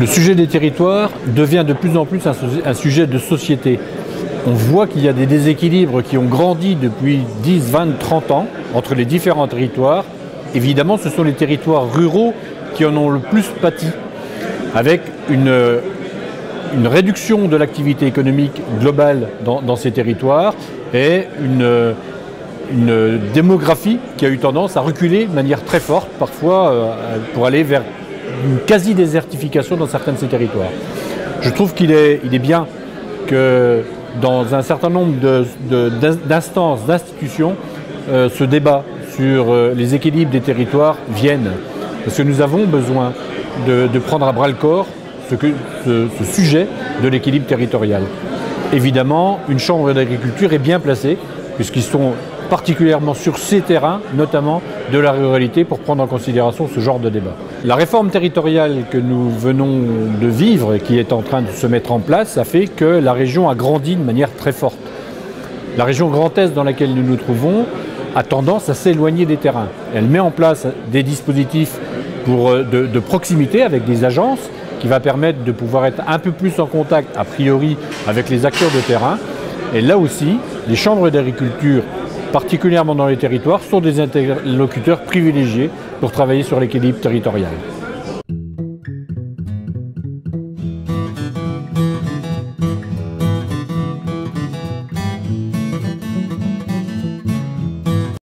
Le sujet des territoires devient de plus en plus un sujet de société. On voit qu'il y a des déséquilibres qui ont grandi depuis 10, 20, 30 ans entre les différents territoires. Évidemment, ce sont les territoires ruraux qui en ont le plus pâti, avec une réduction de l'activité économique globale dans ces territoires et une démographie qui a eu tendance à reculer de manière très forte, parfois pour aller vers une quasi-désertification dans certains de ces territoires. Je trouve qu'il est bien que dans un certain nombre d'instances, d'institutions, ce débat sur les équilibres des territoires vienne. Parce que nous avons besoin de prendre à bras-le-corps ce sujet de l'équilibre territorial. Évidemment, une chambre d'agriculture est bien placée, puisqu'ils sont particulièrement sur ces terrains, notamment de la ruralité, pour prendre en considération ce genre de débat. La réforme territoriale que nous venons de vivre et qui est en train de se mettre en place a fait que la région a grandi de manière très forte. La région Grand Est dans laquelle nous nous trouvons a tendance à s'éloigner des terrains. Elle met en place des dispositifs de proximité avec des agences qui va permettre de pouvoir être un peu plus en contact, a priori, avec les acteurs de terrain. Et là aussi, les chambres d'agriculture, particulièrement dans les territoires, sont des interlocuteurs privilégiés pour travailler sur l'équilibre territorial.